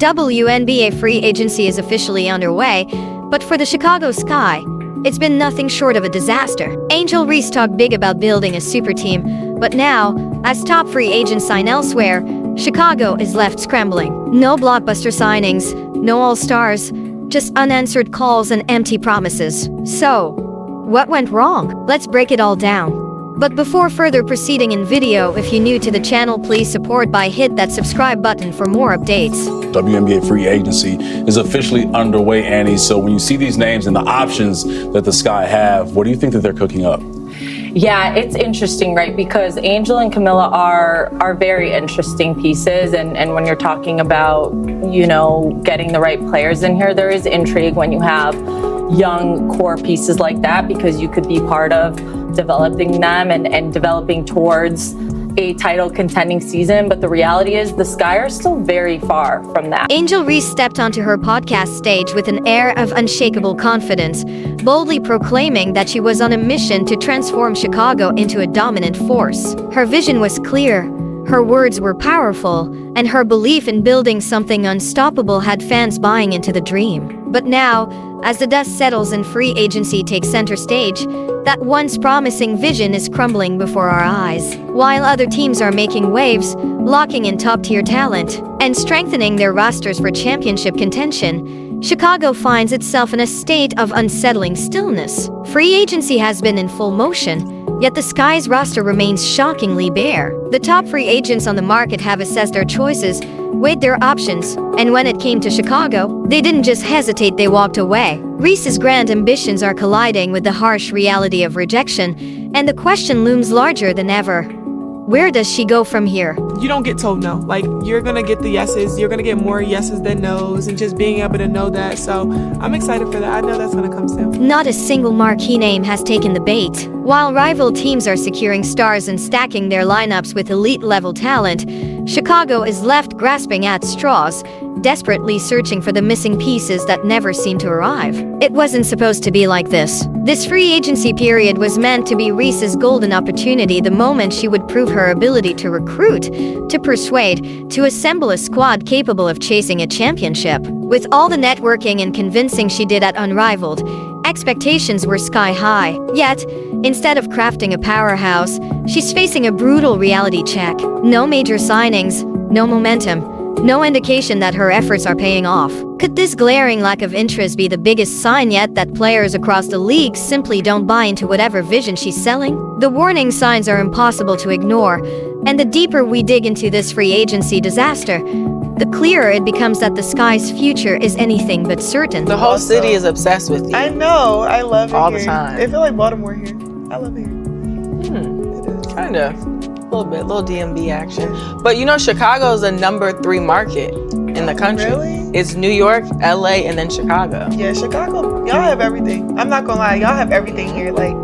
WNBA Free Agency is officially underway, but for the Chicago Sky, it's been nothing short of a disaster. Angel Reese talked big about building a super team, but now, as top free agents sign elsewhere, Chicago is left scrambling. No blockbuster signings, no all-stars, just unanswered calls and empty promises. So, what went wrong? Let's break it all down. But before further proceeding in video, if you're new to the channel, please support by hit that subscribe button for more updates. WNBA Free Agency is officially underway, Annie. So when you see these names and the options that the Sky have, what do you think that they're cooking up? Yeah, it's interesting, right? Because Angel and Camilla are very interesting pieces. And when you're talking about, you know, getting the right players in here, there is intrigue when you have young core pieces like that, because you could be part of developing them and developing towards a title contending season. But the reality is the Sky are still very far from that. Angel Reese stepped onto her podcast stage with an air of unshakable confidence, boldly proclaiming that she was on a mission to transform Chicago into a dominant force. Her vision was clear, her words were powerful, and her belief in building something unstoppable had fans buying into the dream. But now, as the dust settles and free agency takes center stage, that once promising vision is crumbling before our eyes. While other teams are making waves, locking in top-tier talent, and strengthening their rosters for championship contention, Chicago finds itself in a state of unsettling stillness. Free agency has been in full motion, yet the Sky's roster remains shockingly bare. The top free agents on the market have assessed their choices, weighed their options, and when it came to Chicago, they didn't just hesitate, they walked away. Reese's grand ambitions are colliding with the harsh reality of rejection, and the question looms larger than ever. Where does she go from here? You don't get told no. Like, you're gonna get the yeses, you're gonna get more yeses than nos, and just being able to know that. So I'm excited for that. I know that's gonna come soon. Not a single marquee name has taken the bait. While rival teams are securing stars and stacking their lineups with elite-level talent, Chicago is left grasping at straws, desperately searching for the missing pieces that never seem to arrive. It wasn't supposed to be like this. This free agency period was meant to be Reese's golden opportunity, the moment she would prove her ability to recruit, to persuade, to assemble a squad capable of chasing a championship. With all the networking and convincing she did at Unrivaled, expectations were sky high. Yet, instead of crafting a powerhouse, she's facing a brutal reality check. No major signings, no momentum, no indication that her efforts are paying off. Could this glaring lack of interest be the biggest sign yet that players across the league simply don't buy into whatever vision she's selling? The warning signs are impossible to ignore, and the deeper we dig into this free agency disaster, the clearer it becomes that the Sky's future is anything but certain. The whole city is obsessed with you. I know. I love it all here. the time. I feel like Baltimore here. I love it here. Kind of. A little bit, little DMV action. But you know, Chicago is a #3 market in the country. Really? It's New York, LA, and then Chicago. Yeah, Chicago, y'all have everything. I'm not gonna lie, y'all have everything here. Like,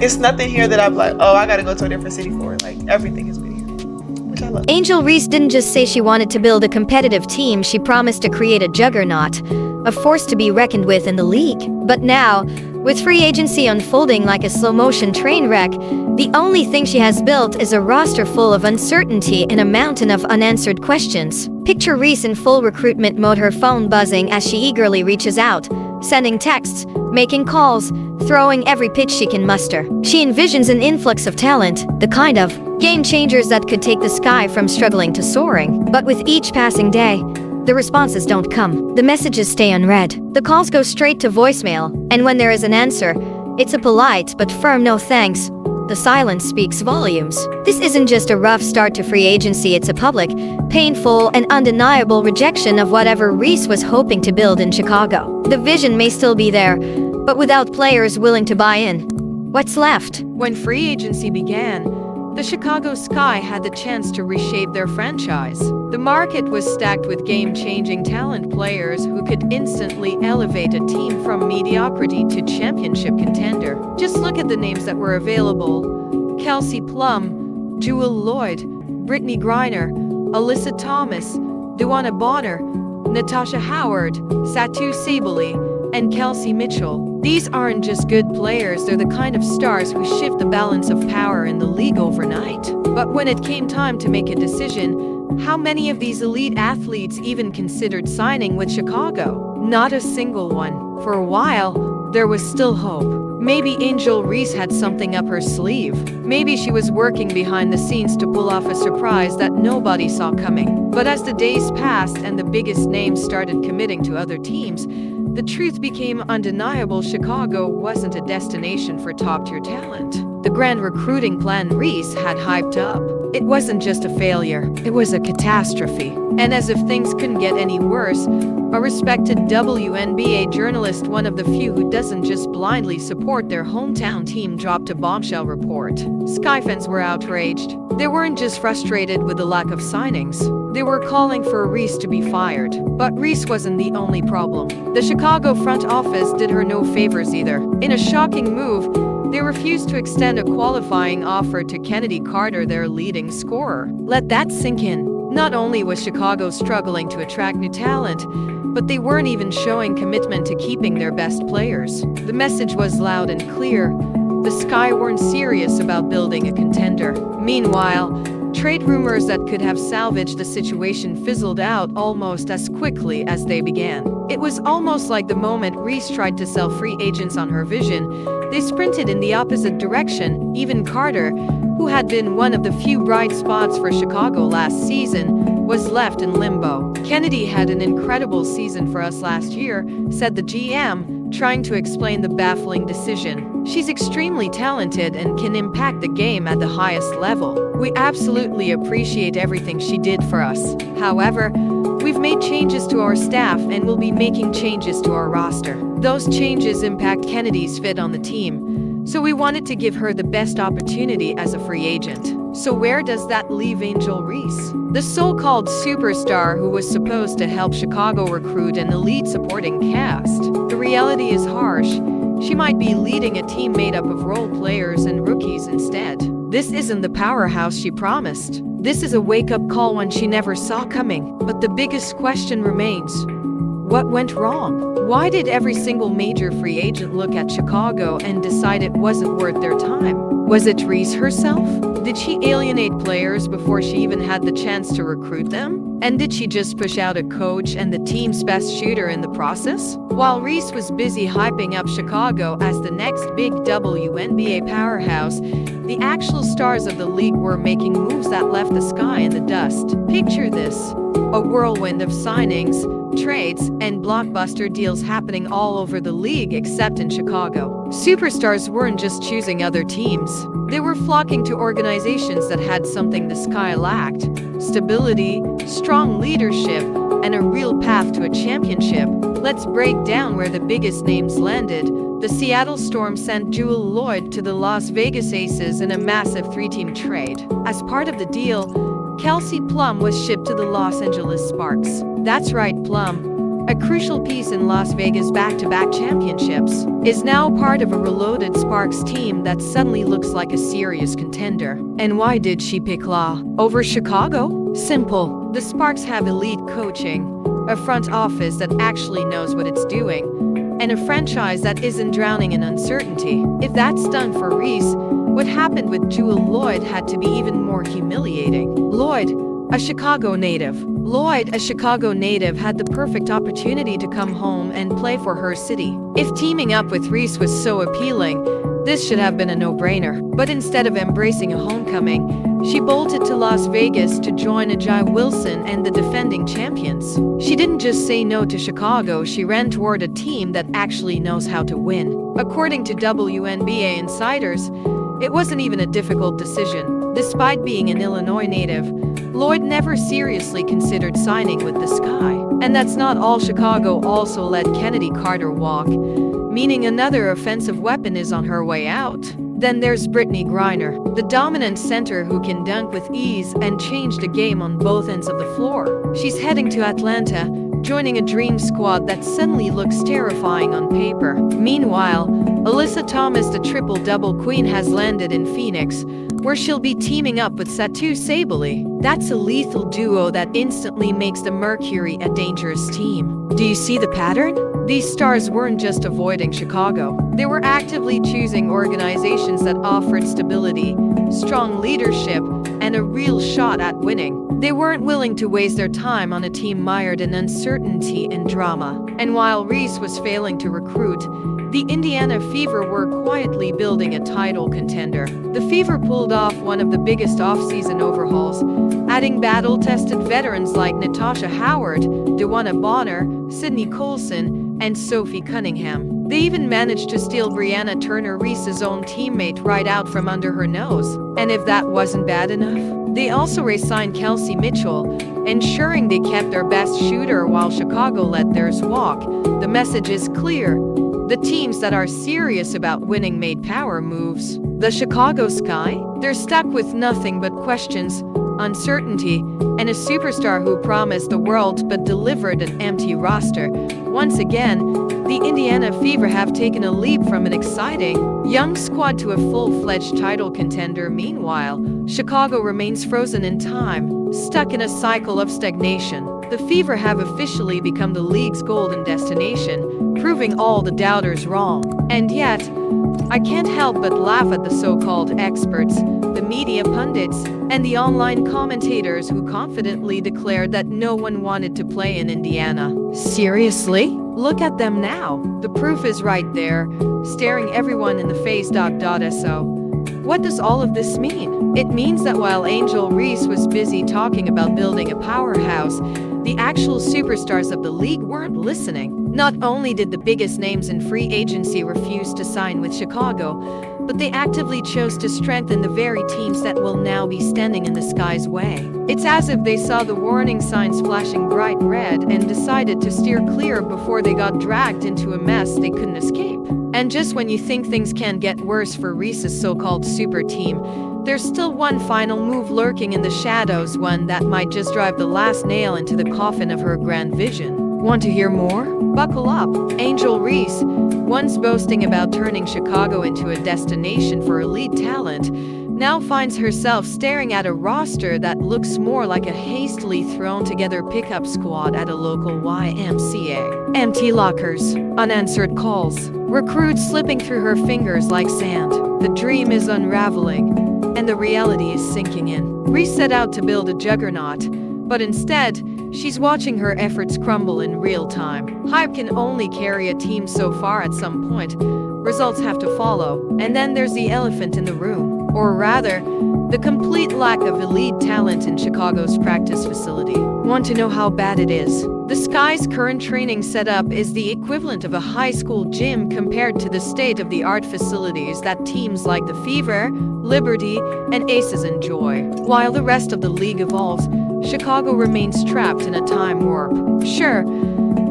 it's nothing here that I'm like, oh, I gotta go to a different city for it. Like, everything has been here, which I love. Angel Reese didn't just say she wanted to build a competitive team, she promised to create a juggernaut, a force to be reckoned with in the league. But now, with free agency unfolding like a slow-motion train wreck, the only thing she has built is a roster full of uncertainty and a mountain of unanswered questions. Picture Reese in full recruitment mode, her phone buzzing as she eagerly reaches out, sending texts, making calls, throwing every pitch she can muster. She envisions an influx of talent, the kind of game changers that could take the Sky from struggling to soaring. But with each passing day, the responses don't come. The messages stay unread. The calls go straight to voicemail, and when there is an answer, it's a polite but firm no thanks. The silence speaks volumes. This isn't just a rough start to free agency, it's a public, painful, and undeniable rejection of whatever Reese was hoping to build in Chicago. The vision may still be there, but without players willing to buy in, what's left? When free agency began, the Chicago Sky had the chance to reshape their franchise. The market was stacked with game-changing talent players who could instantly elevate a team from mediocrity to championship contender. Just look at the names that were available: Kelsey Plum, Jewel Lloyd, Brittany Griner, Alyssa Thomas, Duana Bonner, Natasha Howard, Satu Sabally, and Kelsey Mitchell. These aren't just good players, they're the kind of stars who shift the balance of power in the league overnight. But when it came time to make a decision, How many of these elite athletes even considered signing with Chicago? Not a single one. For a while, there was still hope. Maybe Angel Reese had something up her sleeve. Maybe she was working behind the scenes to pull off a surprise that nobody saw coming. But as the days passed and the biggest names started committing to other teams, the truth became undeniable. Chicago wasn't a destination for top-tier talent. The grand recruiting plan Reese had hyped up, it wasn't just a failure, it was a catastrophe. And as if things couldn't get any worse, a respected WNBA journalist, one of the few who doesn't just blindly support their hometown team, dropped a bombshell report. Sky fans were outraged. They weren't just frustrated with the lack of signings. They were calling for Reese to be fired. But Reese wasn't the only problem. The Chicago front office did her no favors either. In a shocking move, they refused to extend a qualifying offer to Chennedy Carter, their leading scorer. Let that sink in. Not only was Chicago struggling to attract new talent, but they weren't even showing commitment to keeping their best players. The message was loud and clear. The Sky weren't serious about building a contender. Meanwhile, trade rumors that could have salvaged the situation fizzled out almost as quickly as they began. It was almost like the moment Reese tried to sell free agents on her vision, they sprinted in the opposite direction. Even Carter, who had been one of the few bright spots for Chicago last season, was left in limbo. Chennedy had an incredible season for us last year, said the GM, trying to explain the baffling decision. She's extremely talented and can impact the game at the highest level. We absolutely appreciate everything she did for us. However, we've made changes to our staff and will be making changes to our roster. Those changes impact Chennedy's fit on the team, so we wanted to give her the best opportunity as a free agent. So where does that leave Angel Reese? The so-called superstar who was supposed to help Chicago recruit an elite supporting cast. The reality is harsh. She might be leading a team made up of role players and rookies instead. This isn't the powerhouse she promised. This is a wake-up call one she never saw coming. But the biggest question remains. What went wrong? Why did every single major free agent look at Chicago and decide it wasn't worth their time? Was it Reese herself? Did she alienate players before she even had the chance to recruit them? And did she just push out a coach and the team's best shooter in the process? While Reese was busy hyping up Chicago as the next big WNBA powerhouse, the actual stars of the league were making moves that left the Sky in the dust. Picture this: a whirlwind of signings, trades, and blockbuster deals happening all over the league except in Chicago. Superstars weren't just choosing other teams. They were flocking to organizations that had something the Sky lacked: stability, strong leadership, and a real path to a championship. Let's break down where the biggest names landed. The Seattle Storm sent Jewel Lloyd to the Las Vegas Aces in a massive 3-team trade. As part of the deal, Kelsey Plum was shipped to the Los Angeles Sparks. That's right, Plum, a crucial piece in Las Vegas' back-to-back championships, is now part of a reloaded Sparks team that suddenly looks like a serious contender. And why did she pick La over Chicago? Simple. The Sparks have elite coaching, a front office that actually knows what it's doing, and a franchise that isn't drowning in uncertainty. If that's done for Reese, what happened with Jewel Lloyd had to be even more humiliating. Lloyd, a Chicago native, had the perfect opportunity to come home and play for her city. If teaming up with Reese was so appealing, this should have been a no-brainer. But instead of embracing a homecoming, she bolted to Las Vegas to join Ajay Wilson and the defending champions. She didn't just say no to Chicago, she ran toward a team that actually knows how to win. According to WNBA insiders, it wasn't even a difficult decision. Despite being an Illinois native, Lloyd never seriously considered signing with the Sky. And that's not all. Chicago also let Chennedy Carter walk, meaning another offensive weapon is on her way out. Then there's Brittany Griner, the dominant center who can dunk with ease and change the game on both ends of the floor. She's heading to Atlanta, joining a dream squad that suddenly looks terrifying on paper. Meanwhile, Alyssa Thomas, the triple-double queen, has landed in Phoenix, where she'll be teaming up with Satu Sabally. That's a lethal duo that instantly makes the Mercury a dangerous team. Do you see the pattern? These stars weren't just avoiding Chicago. They were actively choosing organizations that offered stability, strong leadership, and and a real shot at winning. They weren't willing to waste their time on a team mired in uncertainty and drama. And while Reese was failing to recruit, the Indiana Fever were quietly building a title contender. The Fever pulled off one of the biggest off-season overhauls, adding battle-tested veterans like Natasha Howard, DeWanna Bonner, Sydney Colson, and Sophie Cunningham. They even managed to steal Brianna Turner, Reese's own teammate, right out from under her nose. And if that wasn't bad enough, they also re-signed Kelsey Mitchell, ensuring they kept their best shooter while Chicago let theirs walk. The message is clear. The teams that are serious about winning made power moves. The Chicago Sky? They're stuck with nothing but questions, uncertainty, and a superstar who promised the world but delivered an empty roster. Once again, the Indiana Fever have taken a leap from an exciting, young squad to a full-fledged title contender. Meanwhile, Chicago remains frozen in time, stuck in a cycle of stagnation. The Fever have officially become the league's golden destination, proving all the doubters wrong. And yet, I can't help but laugh at the so-called experts, the media pundits, and the online commentators who confidently declared that no one wanted to play in Indiana. Seriously? Look at them now. The proof is right there, staring everyone in the face. So, what does all of this mean? It means that while Angel Reese was busy talking about building a powerhouse, the actual superstars of the league weren't listening. Not only did the biggest names in free agency refuse to sign with Chicago, but they actively chose to strengthen the very teams that will now be standing in the Sky's way. It's as if they saw the warning signs flashing bright red and decided to steer clear before they got dragged into a mess they couldn't escape. And just when you think things can't get worse for Reese's so-called super team, there's still one final move lurking in the shadows, one that might just drive the last nail into the coffin of her grand vision. Want to hear more? Buckle up. Angel Reese, once boasting about turning Chicago into a destination for elite talent, now finds herself staring at a roster that looks more like a hastily thrown together pickup squad at a local YMCA. Empty lockers, unanswered calls, recruits slipping through her fingers like sand. The dream is unraveling, and the reality is sinking in. Reese set out to build a juggernaut, but instead, she's watching her efforts crumble in real time. Hype can only carry a team so far at some point. Results have to follow. And then there's the elephant in the room. Or rather, the complete lack of elite talent in Chicago's practice facility. Want to know how bad it is? The Sky's current training setup is the equivalent of a high school gym compared to the state-of-the-art facilities that teams like the Fever, Liberty, and Aces enjoy. While the rest of the league evolves, Chicago remains trapped in a time warp. Sure,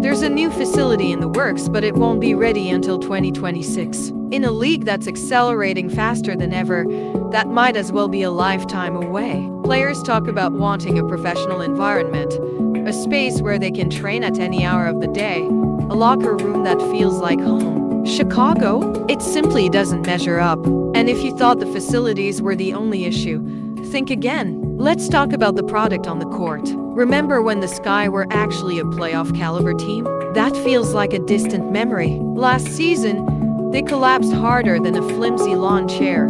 there's a new facility in the works, but it won't be ready until 2026. In a league that's accelerating faster than ever, that might as well be a lifetime away. Players talk about wanting a professional environment, a space where they can train at any hour of the day, a locker room that feels like home. Chicago? It simply doesn't measure up. And if you thought the facilities were the only issue, think again. Let's talk about the product on the court. Remember when the Sky were actually a playoff caliber team? That feels like a distant memory. Last season, they collapsed harder than a flimsy lawn chair,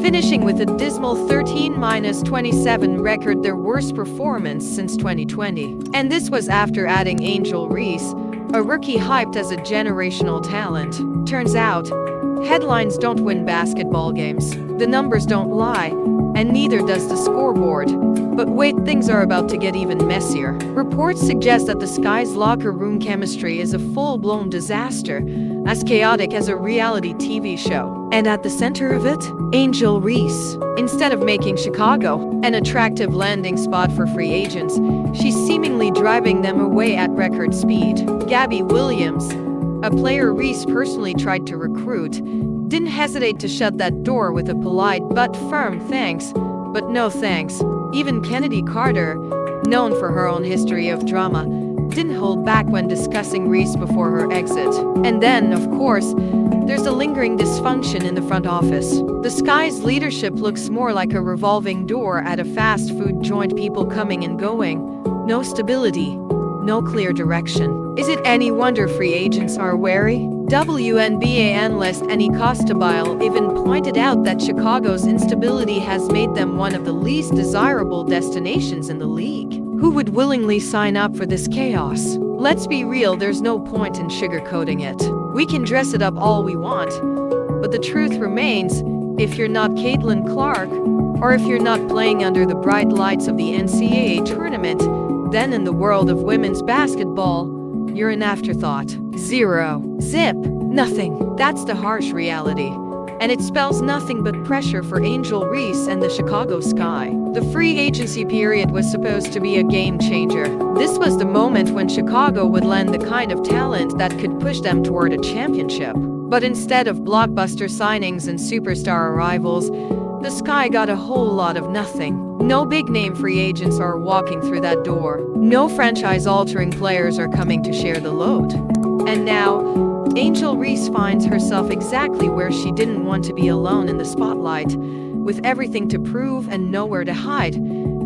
finishing with a dismal 13-27 record, their worst performance since 2020. And this was after adding Angel Reese, a rookie hyped as a generational talent. Turns out, headlines don't win basketball games. The numbers don't lie, and neither does the scoreboard. But wait, things are about to get even messier. Reports suggest that the Sky's locker room chemistry is a full-blown disaster, as chaotic as a reality TV show. And at the center of it, Angel Reese. Instead of making Chicago an attractive landing spot for free agents, she's seemingly driving them away at record speed. Gabby Williams, a player Reese personally tried to recruit, didn't hesitate to shut that door with a polite but firm thanks, but no thanks. Even Chennedy Carter, known for her own history of drama, didn't hold back when discussing Reese before her exit. And then, of course, there's a lingering dysfunction in the front office. The Sky's leadership looks more like a revolving door at a fast food joint, people coming and going. No stability, no clear direction. Is it any wonder free agents are wary? WNBA analyst Annie Costabile even pointed out that Chicago's instability has made them one of the least desirable destinations in the league. Who would willingly sign up for this chaos? Let's be real, there's no point in sugarcoating it. We can dress it up all we want, but the truth remains, if you're not Caitlin Clark, or if you're not playing under the bright lights of the NCAA tournament, then in the world of women's basketball, you're an afterthought. Zero. Zip. Nothing. That's the harsh reality. And it spells nothing but pressure for Angel Reese and the Chicago Sky. The free agency period was supposed to be a game changer. This was the moment when Chicago would lend the kind of talent that could push them toward a championship. But instead of blockbuster signings and superstar arrivals, the Sky got a whole lot of nothing. No big-name free agents are walking through that door. No franchise-altering players are coming to share the load. And now, Angel Reese finds herself exactly where she didn't want to be, alone in the spotlight. With everything to prove and nowhere to hide,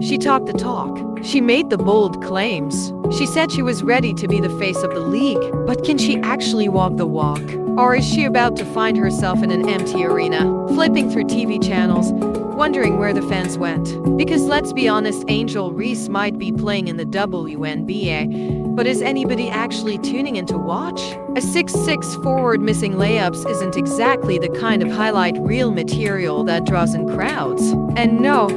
she talked the talk. She made the bold claims. She said she was ready to be the face of the league. But can she actually walk the walk? Or is she about to find herself in an empty arena, flipping through TV channels, wondering where the fans went? Because let's be honest, Angel Reese might be playing in the WNBA, but is anybody actually tuning in to watch? A 6'6" forward missing layups isn't exactly the kind of highlight reel material that draws in crowds. And no,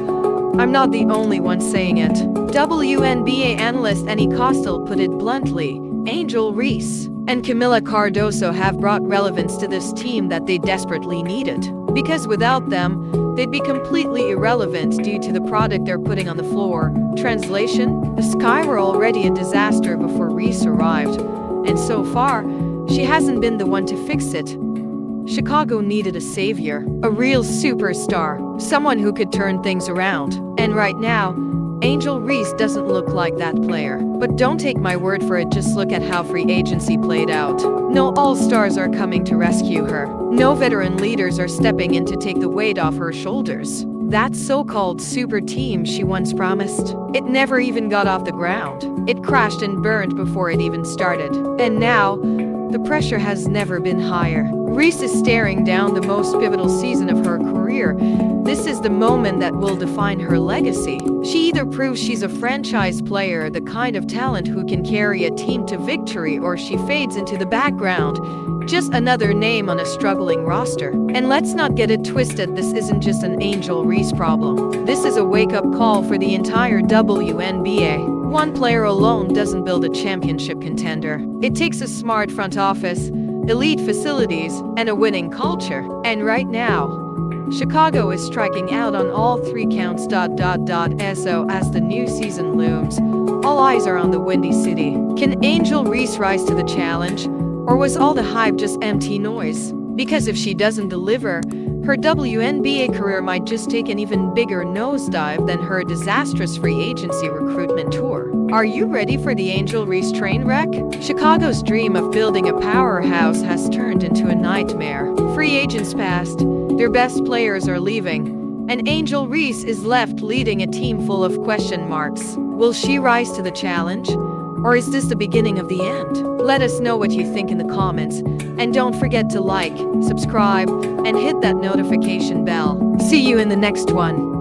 I'm not the only one saying it. WNBA analyst Annie Costel put it bluntly, Angel Reese and Camila Cardoso have brought relevance to this team that they desperately needed. Because without them, they'd be completely irrelevant due to the product they're putting on the floor. Translation? The Sky were already a disaster before Reese arrived, and so far, she hasn't been the one to fix it. Chicago needed a savior, a real superstar, someone who could turn things around. And right now, Angel Reese doesn't look like that player. But don't take my word for it, just look at how free agency played out. No all-stars are coming to rescue her. No veteran leaders are stepping in to take the weight off her shoulders. That so-called super team she once promised, it never even got off the ground. It crashed and burned before it even started. And now, the pressure has never been higher. Reese is staring down the most pivotal season of her career. This is the moment that will define her legacy. She either proves she's a franchise player, the kind of talent who can carry a team to victory, or she fades into the background, just another name on a struggling roster. And let's not get it twisted, this isn't just an Angel Reese problem. This is a wake-up call for the entire WNBA. One player alone doesn't build a championship contender. It takes a smart front office, elite facilities, and a winning culture. And right now, Chicago is striking out on all three counts. So as the new season looms, all eyes are on the Windy City. Can Angel Reese rise to the challenge? Or was all the hype just empty noise? Because if she doesn't deliver, her WNBA career might just take an even bigger nosedive than her disastrous free agency recruitment tour. Are you ready for the Angel Reese train wreck? Chicago's dream of building a powerhouse has turned into a nightmare. Free agents passed, their best players are leaving, and Angel Reese is left leading a team full of question marks. Will she rise to the challenge? Or is this the beginning of the end? Let us know what you think in the comments. And don't forget to like, subscribe, and hit that notification bell. See you in the next one.